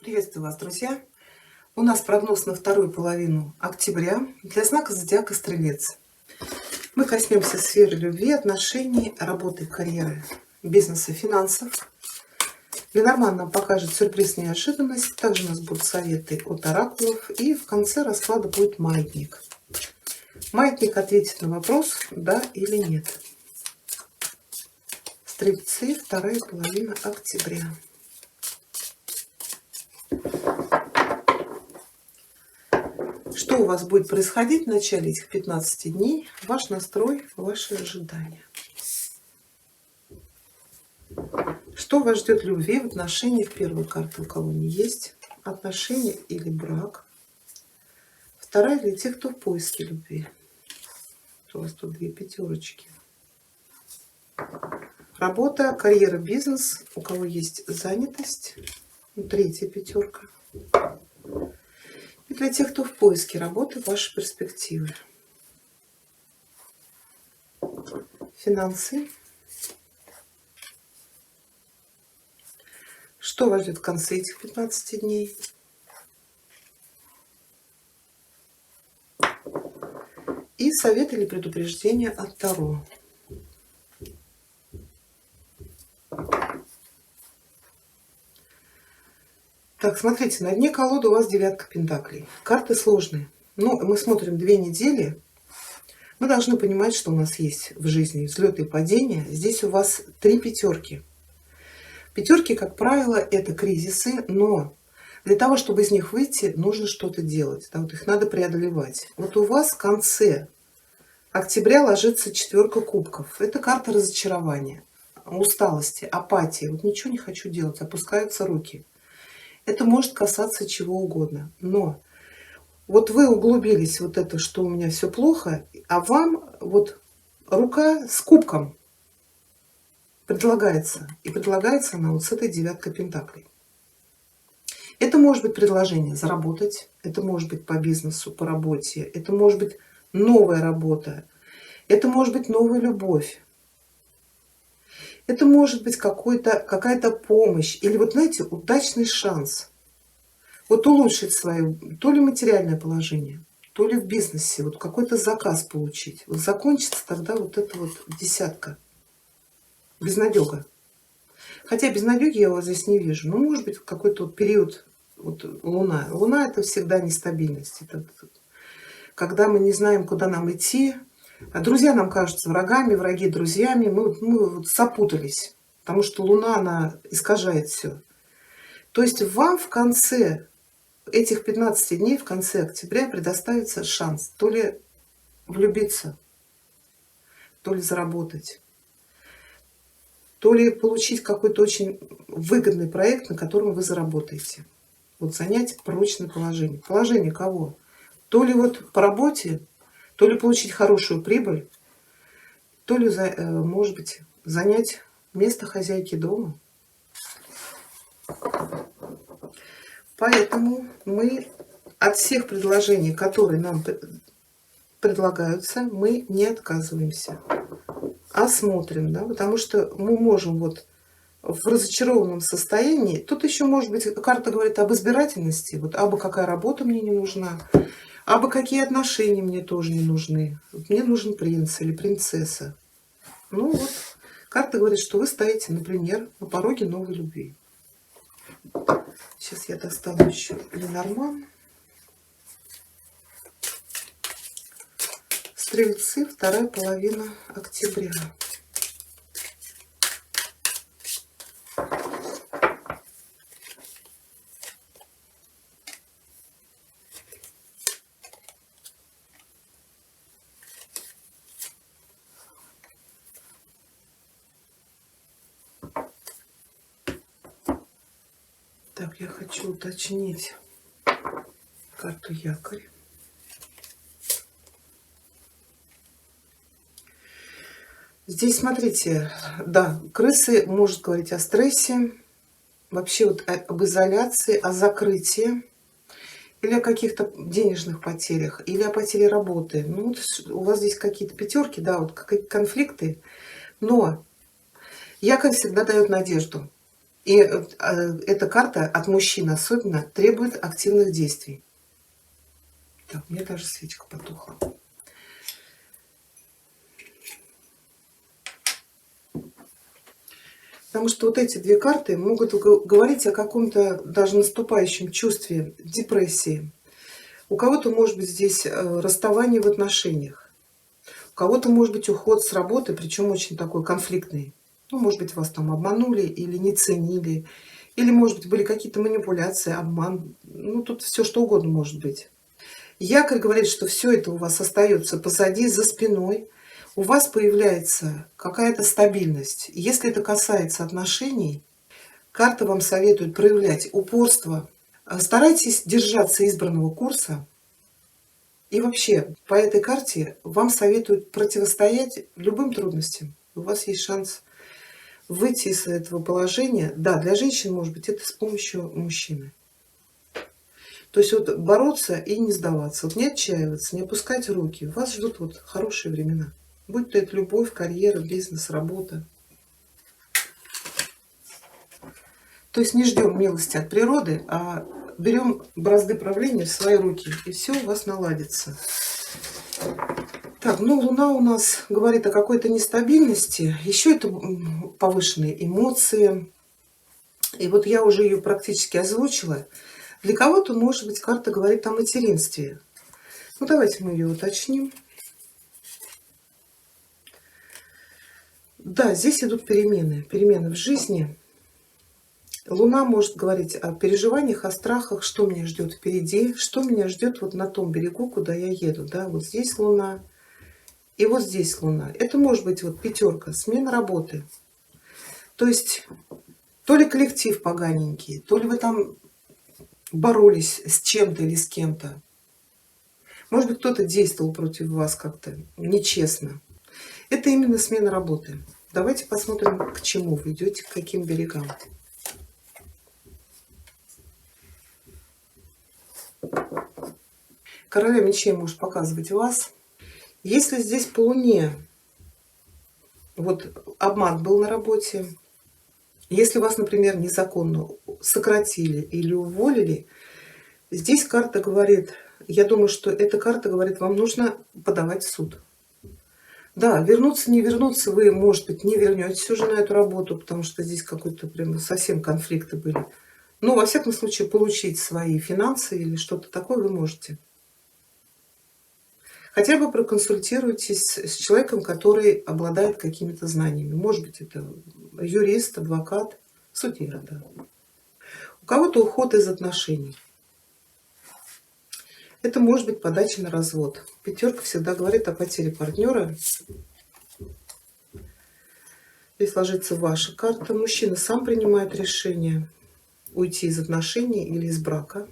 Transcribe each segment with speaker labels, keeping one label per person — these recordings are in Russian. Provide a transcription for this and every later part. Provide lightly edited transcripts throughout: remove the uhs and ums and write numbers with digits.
Speaker 1: Приветствую вас, друзья! У нас прогноз на вторую половину октября для знака зодиака Стрелец. Мы коснемся сферы любви, отношений, работы, карьеры, бизнеса, финансов. Ленорман нам покажет сюрприз, неожиданность. Также у нас будут советы от оракулов. И в конце расклада будет маятник. Маятник ответит на вопрос, да или нет. Стрельцы, вторая половина октября. Что у вас будет происходить в начале этих 15 дней? Ваш настрой, ваши ожидания. Что вас ждет любви в отношениях? Первая карта, у кого не есть отношения или брак. Вторая для тех, кто в поиске любви. У вас тут две пятерочки. Работа, карьера, бизнес. У кого есть занятость. Третья пятерка. И для тех, кто в поиске работы, ваши перспективы. Финансы. Что вас ждет в конце этих 15 дней? И совет или предупреждение от Таро. Так, смотрите, на дне колоды у вас девятка пентаклей. Карты сложные. Но мы смотрим 2 недели. Мы должны понимать, что у нас есть в жизни взлеты и падения. Здесь у вас 3 пятерки. Пятерки, как правило, это кризисы, но для того, чтобы из них выйти, нужно что-то делать. Да, вот их надо преодолевать. Вот у вас в конце октября ложится 4 кубков. Это карта разочарования, усталости, апатии. Вот ничего не хочу делать, опускаются руки. Это может касаться чего угодно. Но вот вы углубились вот это, что у меня все плохо, а вам вот рука с кубком предлагается. И предлагается она вот с этой девяткой пентаклей. Это может быть предложение заработать, это может быть по бизнесу, по работе, это может быть новая работа, это может быть новая любовь. Это может быть какая-то помощь или вот знаете, удачный шанс. Вот улучшить свое, то ли материальное положение, то ли в бизнесе, вот какой-то заказ получить. Вот закончится тогда вот эта вот десятка. Безнадега. Хотя безнадеги я у вас здесь не вижу. Ну, может быть, какой-то вот период, вот Луна. Луна это всегда нестабильность. Это когда мы не знаем, куда нам идти. А друзья нам кажутся врагами, враги друзьями. Мы вот запутались, потому что Луна, она искажает все. То есть вам в конце этих 15 дней, в конце октября, предоставится шанс то ли влюбиться, то ли заработать, то ли получить какой-то очень выгодный проект, на котором вы заработаете. Вот занять прочное положение. Положение кого? То ли вот по работе, то ли получить хорошую прибыль, то ли, может быть, занять место хозяйки дома. Поэтому мы от всех предложений, которые нам предлагаются, мы не отказываемся, а смотрим, да, потому что мы можем вот в разочарованном состоянии. Тут еще может быть карта говорит об избирательности, вот абы какая работа мне не нужна, абы какие отношения мне тоже не нужны. Мне нужен принц или принцесса. Ну вот, карта говорит, что вы стоите, например, на пороге новой любви. Сейчас я достану еще Ленорман. Стрельцы, вторая половина октября. Так, я хочу уточнить карту якорь. Здесь, смотрите, да, крысы может говорить о стрессе, вообще вот об изоляции, о закрытии, или о каких-то денежных потерях, или о потере работы. Ну, вот у вас здесь какие-то пятерки, да, вот какие-то конфликты, но якорь всегда дает надежду. И эта карта от мужчин особенно требует активных действий. Так, мне даже свечка потухла. Потому что вот эти две карты могут говорить о каком-то даже наступающем чувстве депрессии. У кого-то может быть здесь расставание в отношениях. У кого-то может быть уход с работы, причем очень такой конфликтный. Ну, может быть, вас там обманули или не ценили. Или, может быть, были какие-то манипуляции, обман. Ну, тут все что угодно может быть. Якорь говорит, что все это у вас остается позади, за спиной. У вас появляется какая-то стабильность. Если это касается отношений, карта вам советует проявлять упорство. Старайтесь держаться избранного курса. И вообще, по этой карте вам советуют противостоять любым трудностям. У вас есть шанс выйти из этого положения. Да, для женщин, может быть, это с помощью мужчины. То есть вот бороться и не сдаваться, вот не отчаиваться, не опускать руки. Вас ждут вот хорошие времена. Будь то это любовь, карьера, бизнес, работа. То есть не ждем милости от природы, а берем бразды правления в свои руки, и все у вас наладится. Так, ну Луна у нас говорит о какой-то нестабильности, еще это повышенные эмоции. И вот я уже ее практически озвучила. Для кого-то, может быть, карта говорит о материнстве. Ну, давайте мы ее уточним. Да, здесь идут перемены. Перемены в жизни. Луна может говорить о переживаниях, о страхах, что меня ждет впереди, что меня ждет вот на том берегу, куда я еду. Да, вот здесь Луна и вот здесь Луна. Это может быть вот пятерка, смена работы. То есть то ли коллектив поганенький, то ли вы там боролись с чем-то или с кем-то. Может быть, кто-то действовал против вас как-то нечестно. Это именно смена работы. Давайте посмотрим, к чему вы идете, к каким берегам. Королева мечей может показывать вас. Если здесь по Луне вот обман был на работе, если вас, например, незаконно сократили или уволили, здесь карта говорит, я думаю, что эта карта говорит, вам нужно подавать в суд. Да, вернуться, не вернуться, вы, может быть, не вернетесь уже на эту работу, потому что здесь какой-то прям совсем конфликты были. Но, во всяком случае, получить свои финансы или что-то такое вы можете. Хотя бы проконсультируйтесь с человеком, который обладает какими-то знаниями. Может быть, это юрист, адвокат, судья, да. У кого-то уход из отношений. Это может быть подача на развод. Пятерка всегда говорит о потере партнера. Здесь ложится ваша карта. Мужчина сам принимает решение уйти из отношений или из брака.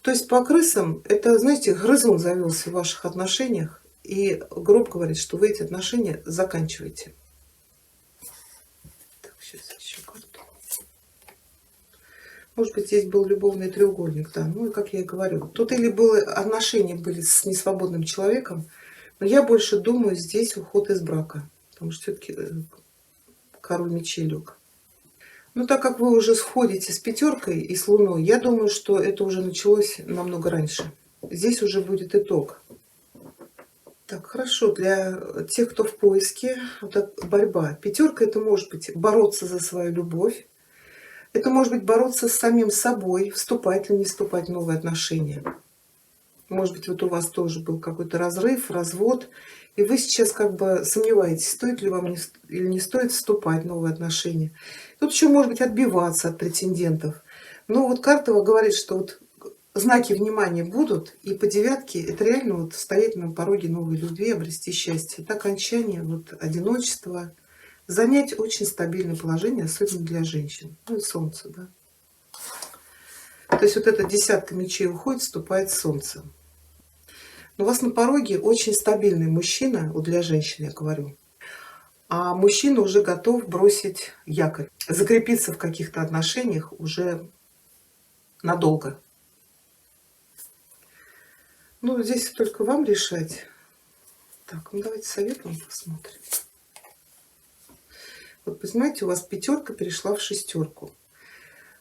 Speaker 1: То есть по крысам, это, знаете, грызун завелся в ваших отношениях, и гроб говорит, что вы эти отношения заканчиваете. Так, сейчас еще карту. Может быть, здесь был любовный треугольник, да. Ну и как я и говорю, тут или было отношения были с несвободным человеком, но я больше думаю, здесь уход из брака, потому что все-таки король мечей лег. Но так как вы уже сходите с пятеркой и с Луной, я думаю, что это уже началось намного раньше. Здесь уже будет итог. Так, хорошо, для тех, кто в поиске, вот так, борьба. Пятерка это может быть бороться за свою любовь. Это может быть бороться с самим собой, вступать или не вступать в новые отношения. Может быть, вот у вас тоже был какой-то разрыв, развод, и вы сейчас как бы сомневаетесь, стоит ли вам или не стоит вступать в новые отношения. Тут еще, может быть, отбиваться от претендентов. Но вот карта говорит, что вот знаки внимания будут, и по девятке это реально вот стоять на пороге новой любви, обрести счастье. Это окончание вот одиночества, занять очень стабильное положение, особенно для женщин. Ну и солнце, да. То есть вот эта десятка мечей уходит, вступает солнце. Но у вас на пороге очень стабильный мужчина, вот для женщин я говорю, а мужчина уже готов бросить якорь, закрепиться в каких-то отношениях уже надолго. Ну, здесь только вам решать. Так, ну давайте совет вам посмотрим. Вот понимаете, у вас пятерка перешла в шестерку.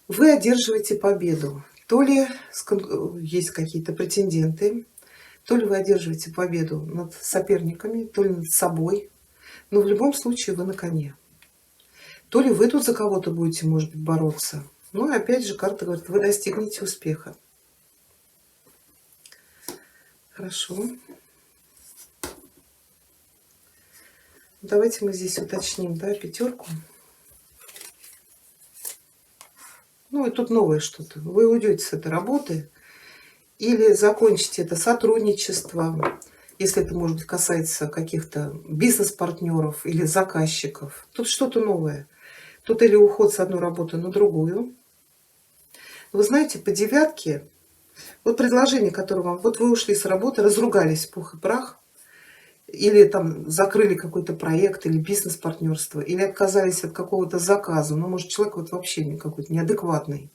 Speaker 1: Вы одерживаете победу. То ли есть какие-то претенденты, то ли вы одерживаете победу над соперниками, то ли над собой. Но в любом случае вы на коне. То ли вы тут за кого-то будете, может быть, бороться. Ну и опять же карта говорит, вы достигнете успеха. Хорошо. Давайте мы здесь уточним, да, пятерку. Ну и тут новое что-то. Вы уйдете с этой работы или закончите это сотрудничество, если это, может быть, касается каких-то бизнес-партнеров или заказчиков. Тут что-то новое. Тут или уход с одной работы на другую. Вы знаете, по девятке, вот предложение, которое вам... Вот вы ушли с работы, разругались в пух и прах, или там закрыли какой-то проект, или бизнес-партнерство, или отказались от какого-то заказа. Ну, может, человек вот вообще какой-то неадекватный.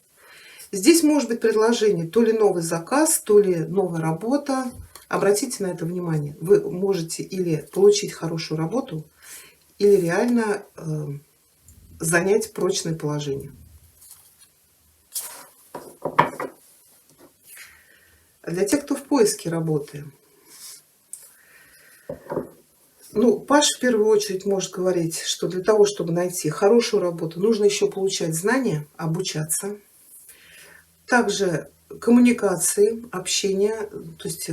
Speaker 1: Здесь может быть предложение то ли новый заказ, то ли новая работа. Обратите на это внимание. Вы можете или получить хорошую работу, или реально занять прочное положение. А для тех, кто в поиске работы, ну, Паш в первую очередь может говорить, что для того, чтобы найти хорошую работу, нужно еще получать знания, обучаться. Также коммуникации, общение, то есть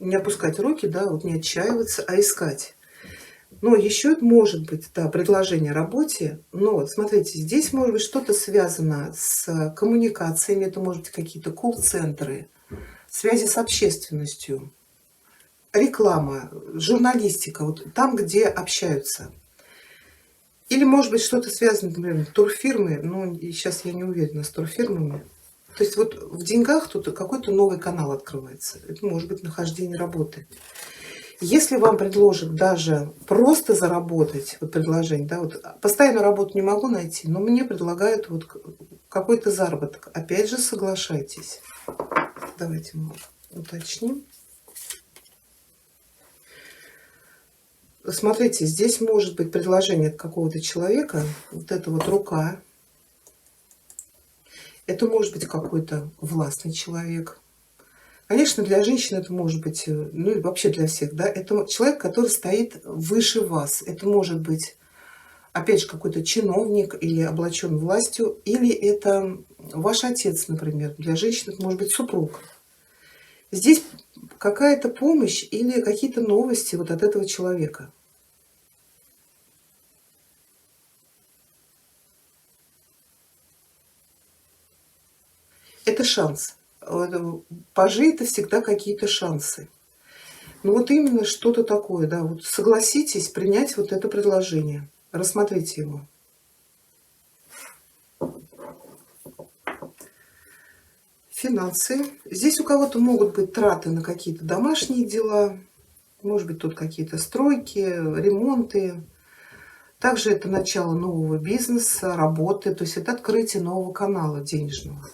Speaker 1: не опускать руки, да, вот не отчаиваться, а искать. Но еще может быть, да, предложение о работе, но смотрите, здесь может быть что-то связано с коммуникациями, это может быть какие-то колл-центры, связи с общественностью, реклама, журналистика, вот там, где общаются. Или может быть что-то связано, например, турфирмы, но сейчас я не уверена с турфирмами. То есть вот в деньгах тут какой-то новый канал открывается. Это может быть нахождение работы. Если вам предложат даже просто заработать, вот предложение, да, вот постоянную работу не могу найти, но мне предлагают вот какой-то заработок, опять же соглашайтесь. Давайте мы уточним. Смотрите, здесь может быть предложение от какого-то человека, вот эта вот рука. Это может быть какой-то властный человек. Конечно, для женщин это может быть, ну и вообще для всех, да, это человек, который стоит выше вас. Это может быть, опять же, какой-то чиновник или облачен властью, или это ваш отец, например. Для женщин это может быть супруг. Здесь какая-то помощь или какие-то новости вот от этого человека. Это шанс. Пажи — это всегда какие-то шансы. Ну вот именно что-то такое, да, вот согласитесь принять вот это предложение, рассмотрите его. Финансы. Здесь у кого-то могут быть траты на какие-то домашние дела, может быть тут какие-то стройки, ремонты. Также это начало нового бизнеса, работы, то есть это открытие нового канала денежного.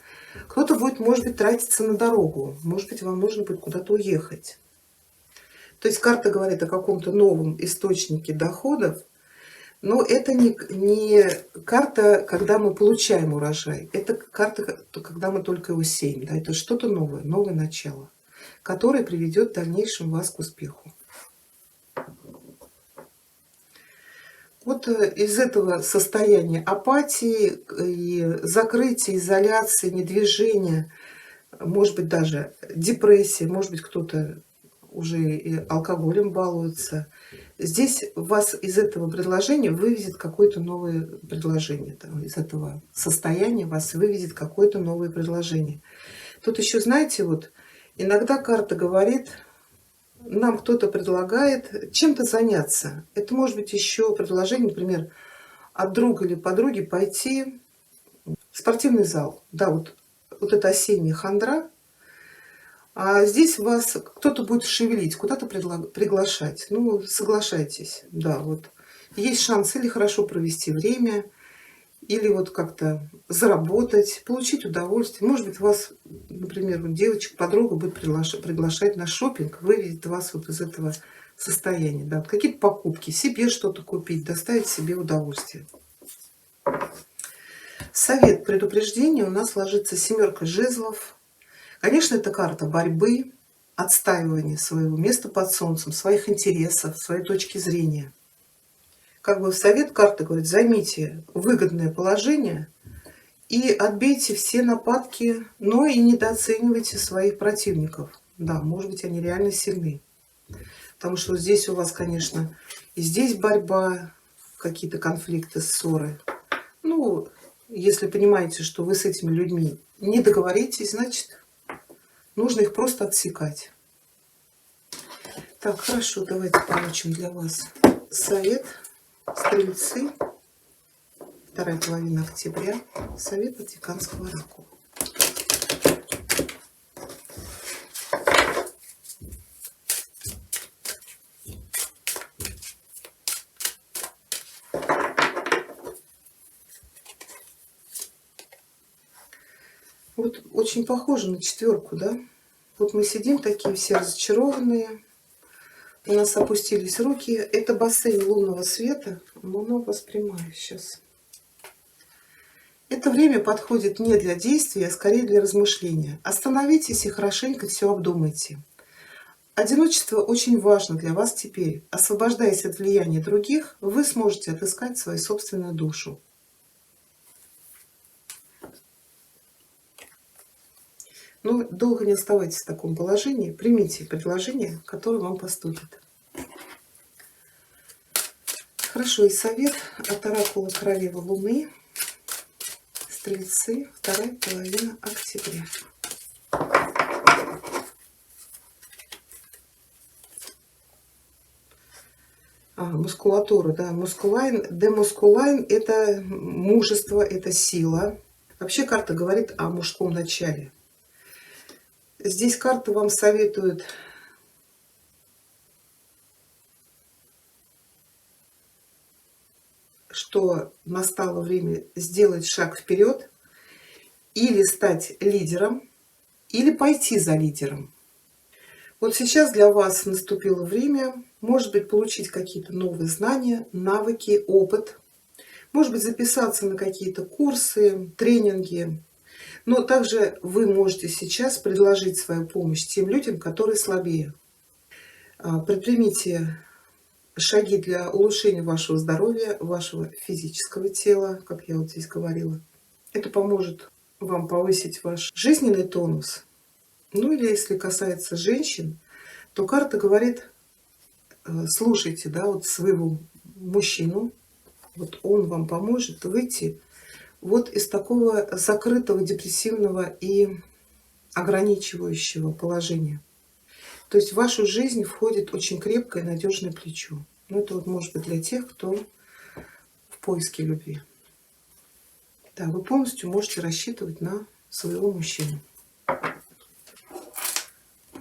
Speaker 1: Кто-то будет, может быть, тратиться на дорогу, может быть, вам нужно будет куда-то уехать. То есть карта говорит о каком-то новом источнике доходов, но это не карта, когда мы получаем урожай, это карта, когда мы только его сеем. Да? Это что-то новое, новое начало, которое приведет в дальнейшем вас к успеху. Вот из этого состояния апатии и закрытия, изоляции, недвижения, может быть даже депрессия, может быть кто-то уже и алкоголем балуется. Здесь вас из этого предложения выведет какое-то новое предложение. Из этого состояния вас выведет какое-то новое предложение. Тут еще, знаете, вот иногда карта говорит, нам кто-то предлагает чем-то заняться. Это может быть еще предложение, например, от друга или подруги пойти в спортивный зал. Да, вот это осенняя хандра. А здесь вас кто-то будет шевелить, куда-то приглашать. Ну, соглашайтесь. Да, вот есть шанс или хорошо провести время, или вот как-то заработать, получить удовольствие. Может быть, вас, например, девочка, подруга будет приглашать на шопинг, выведет вас вот из этого состояния. Да, вот какие-то покупки, себе что-то купить, доставить себе удовольствие. Совет предупреждения у нас ложится семерка жезлов. Конечно, это карта борьбы, отстаивания своего места под солнцем, своих интересов, своей точки зрения. Как бы в совет карта говорит: займите выгодное положение и отбейте все нападки, но и недооценивайте своих противников. Да, может быть, они реально сильны. Потому что здесь у вас, конечно, и здесь борьба, какие-то конфликты, ссоры. Ну, если понимаете, что вы с этими людьми не договоритесь, значит, нужно их просто отсекать. Так, хорошо, давайте получим для вас совет. Стрельцы. Вторая половина октября. Совет Ватиканского оракула. Вот очень похоже на четверку, да? Вот мы сидим такие все разочарованные. У нас опустились руки. Это бассейн лунного света. Много воспринимаю сейчас. Это время подходит не для действия, а скорее для размышления. Остановитесь и хорошенько все обдумайте. Одиночество очень важно для вас теперь. Освобождаясь от влияния других, вы сможете отыскать свою собственную душу. Но долго не оставайтесь в таком положении. Примите предложение, которое вам поступит. Хорошо, и совет от оракула Королевы Луны. Стрельцы, вторая половина октября. Мускулатура, да, мускулайн, демускулайн — это мужество, это сила. Вообще карта говорит о мужском начале. Здесь карта вам советует что настало время сделать шаг вперед, или стать лидером, или пойти за лидером. Вот сейчас для вас наступило время, может быть, получить какие-то новые знания, навыки, опыт, может быть, записаться на какие-то курсы, тренинги. Но также вы можете сейчас предложить свою помощь тем людям, которые слабее. Предпримите шаги для улучшения вашего здоровья, вашего физического тела, как я вот здесь говорила. Это поможет вам повысить ваш жизненный тонус. Ну или если касается женщин, то карта говорит: слушайте, да, вот своего мужчину, вот он вам поможет выйти вот из такого закрытого, депрессивного и ограничивающего положения. То есть в вашу жизнь входит очень крепкое и надежное плечо. Ну, это вот может быть для тех, кто в поиске любви. Да, вы полностью можете рассчитывать на своего мужчину.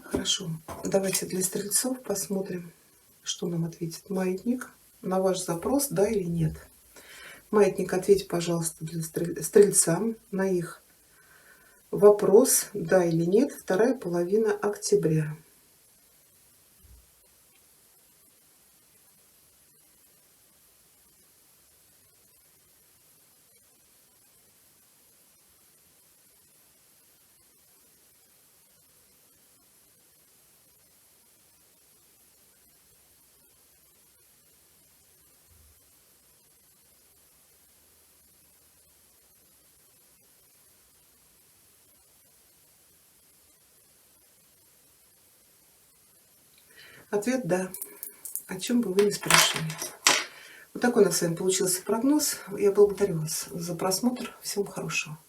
Speaker 1: Хорошо, давайте для стрельцов посмотрим, что нам ответит маятник на ваш запрос, да или нет. Маятник, ответьте, пожалуйста, для стрельцам на их вопрос, да или нет, вторая половина октября. Ответ «да», о чем бы вы ни спрашивали. Вот такой у нас с вами получился прогноз. Я благодарю вас за просмотр. Всего хорошего.